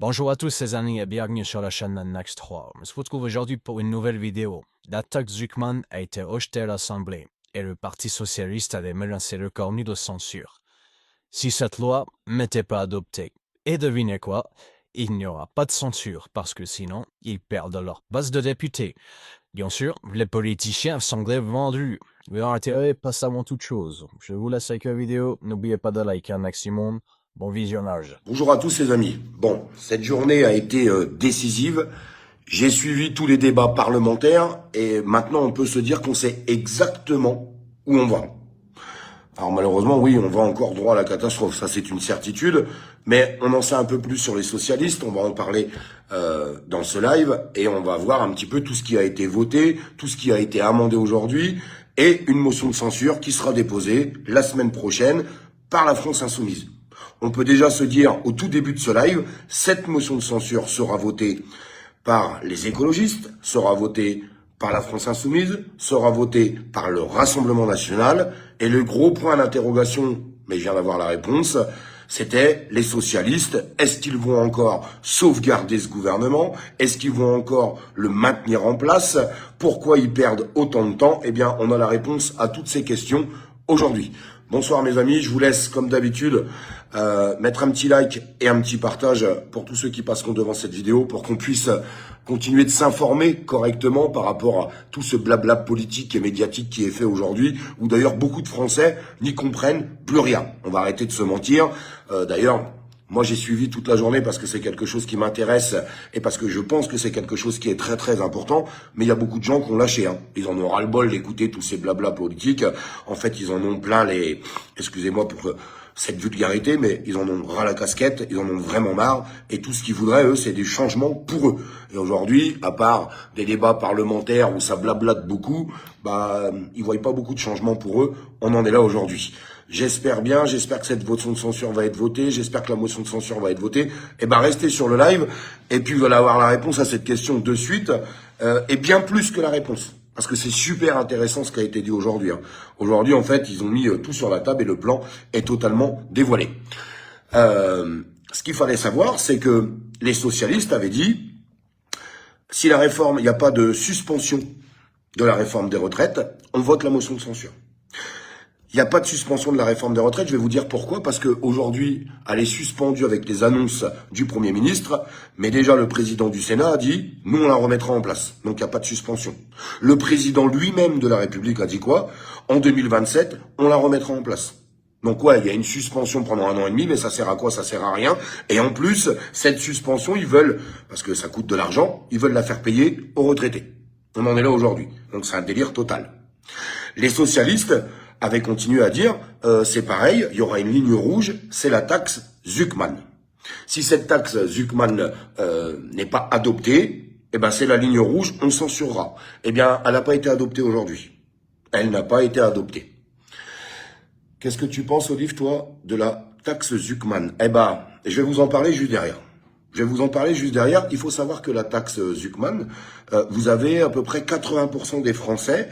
Bonjour à tous les amis et bienvenue sur la chaîne Nax 3. On se retrouve aujourd'hui pour une nouvelle vidéo. L'attaque Zuckman a été rejetée à l'Assemblée et le Parti Socialiste avait menacé le cornu de censure. Si cette loi n'était pas adoptée, et devinez quoi, il n'y aura pas de censure parce que sinon, ils perdent leur base de députés. Bien sûr, les politiciens semblaient vendus. Leur intérêt passe avant toute chose. Je vous laisse avec la vidéo. N'oubliez pas de liker un maximum. Bon visionnage. Bonjour à tous les amis. Bon, cette journée a été décisive. J'ai suivi tous les débats parlementaires et maintenant on peut se dire qu'on sait exactement où on va. Alors malheureusement, oui, on va encore droit à la catastrophe, ça c'est une certitude, mais on en sait un peu plus sur les socialistes, on va en parler dans ce live et on va voir un petit peu tout ce qui a été voté, tout ce qui a été amendé aujourd'hui et une motion de censure qui sera déposée la semaine prochaine par la France Insoumise. On peut déjà se dire au tout début de ce live, cette motion de censure sera votée par les écologistes, sera votée par la France Insoumise, sera votée par le Rassemblement National, et le gros point d'interrogation, mais je viens d'avoir la réponse, c'était les socialistes. Est-ce qu'ils vont encore sauvegarder ce gouvernement? Est-ce qu'ils vont encore le maintenir en place? Pourquoi ils perdent autant de temps? Eh bien, on a la réponse à toutes ces questions aujourd'hui. Bonsoir mes amis, je vous laisse comme d'habitude mettre un petit like et un petit partage pour tous ceux qui passeront devant cette vidéo pour qu'on puisse continuer de s'informer correctement par rapport à tout ce blabla politique et médiatique qui est fait aujourd'hui, où d'ailleurs beaucoup de Français n'y comprennent plus rien. On va arrêter de se mentir. D'ailleurs, moi, j'ai suivi toute la journée parce que c'est quelque chose qui m'intéresse et parce que je pense que c'est quelque chose qui est très très important. Mais il y a beaucoup de gens qui ont lâché. Ils en ont ras-le-bol d'écouter tous ces blabla politiques. En fait, ils en ont plein les... Excusez-moi pour cette vulgarité, mais ils en ont ras la casquette. Ils en ont vraiment marre. Et tout ce qu'ils voudraient, eux, c'est des changements pour eux. Et aujourd'hui, à part des débats parlementaires où ça blablate beaucoup, ils voient pas beaucoup de changements pour eux. On en est là aujourd'hui. J'espère bien, j'espère que cette motion de censure va être votée, j'espère que la motion de censure va être votée. Et restez sur le live, et puis vous allez avoir la réponse à cette question de suite, et bien plus que la réponse. Parce que c'est super intéressant ce qui a été dit aujourd'hui. Aujourd'hui, en fait, ils ont mis tout sur la table et le plan est totalement dévoilé. Ce qu'il fallait savoir, c'est que les socialistes avaient dit, si la réforme, il n'y a pas de suspension de la réforme des retraites, on vote la motion de censure. Il n'y a pas de suspension de la réforme des retraites. Je vais vous dire pourquoi. Parce qu'aujourd'hui, elle est suspendue avec les annonces du Premier ministre. Mais déjà, le président du Sénat a dit, nous, on la remettra en place. Donc, il n'y a pas de suspension. Le président lui-même de la République a dit quoi? En 2027, on la remettra en place. Donc, ouais, il y a une suspension pendant 1 an et demi, mais ça sert à quoi? Ça sert à rien. Et en plus, cette suspension, ils veulent, parce que ça coûte de l'argent, ils veulent la faire payer aux retraités. On en est là aujourd'hui. Donc, c'est un délire total. Les socialistes avaient continué à dire, c'est pareil, il y aura une ligne rouge, c'est la taxe Zuckman. Si cette taxe Zuckman n'est pas adoptée, c'est la ligne rouge, on censurera. Elle n'a pas été adoptée aujourd'hui. Elle n'a pas été adoptée. Qu'est-ce que tu penses, Olive, toi, de la taxe Zuckman? Je vais vous en parler juste derrière. Il faut savoir que la taxe Zuckman, vous avez à peu près 80% des Français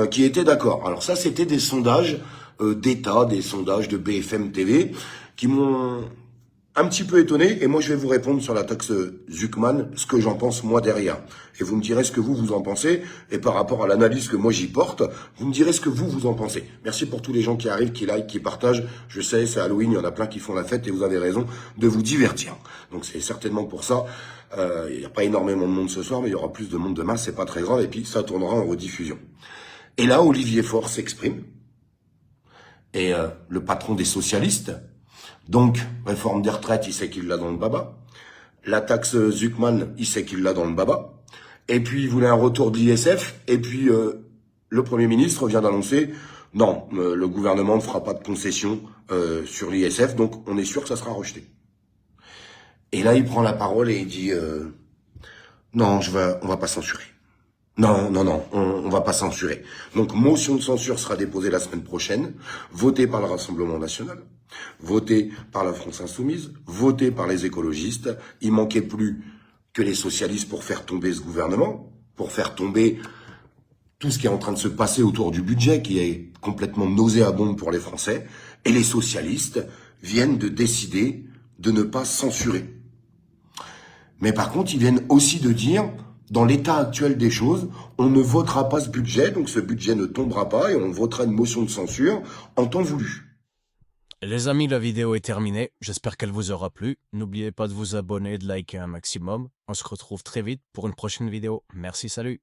qui étaient d'accord. Alors ça, c'était des sondages d'État, des sondages de BFM TV, qui m'ont un petit peu étonné. Et moi, je vais vous répondre sur la taxe Zuckman, ce que j'en pense moi derrière. Et vous me direz ce que vous en pensez. Et par rapport à l'analyse que moi j'y porte, vous me direz ce que vous en pensez. Merci pour tous les gens qui arrivent, qui like, qui partagent. Je sais, c'est Halloween, il y en a plein qui font la fête et vous avez raison de vous divertir. Donc c'est certainement pour ça. Il n'y a pas énormément de monde ce soir, mais il y aura plus de monde demain, c'est pas très grave. Et puis ça tournera en rediffusion. Et là, Olivier Faure s'exprime. Et le patron des socialistes, donc réforme des retraites, il sait qu'il l'a dans le baba. La taxe Zuckman, il sait qu'il l'a dans le baba. Et puis il voulait un retour de l'ISF. Et puis le Premier ministre vient d'annoncer, non, le gouvernement ne fera pas de concession sur l'ISF, donc on est sûr que ça sera rejeté. Et là, il prend la parole et il dit, non, on va pas censurer. Non, on va pas censurer. Donc, motion de censure sera déposée la semaine prochaine, votée par le Rassemblement National, votée par la France Insoumise, votée par les écologistes. Il manquait plus que les socialistes pour faire tomber ce gouvernement, pour faire tomber tout ce qui est en train de se passer autour du budget, qui est complètement nauséabond pour les Français. Et les socialistes viennent de décider de ne pas censurer. Mais par contre, ils viennent aussi de dire, dans l'état actuel des choses, on ne votera pas ce budget, donc ce budget ne tombera pas et on votera une motion de censure en temps voulu. Les amis, la vidéo est terminée. J'espère qu'elle vous aura plu. N'oubliez pas de vous abonner et de liker un maximum. On se retrouve très vite pour une prochaine vidéo. Merci, salut!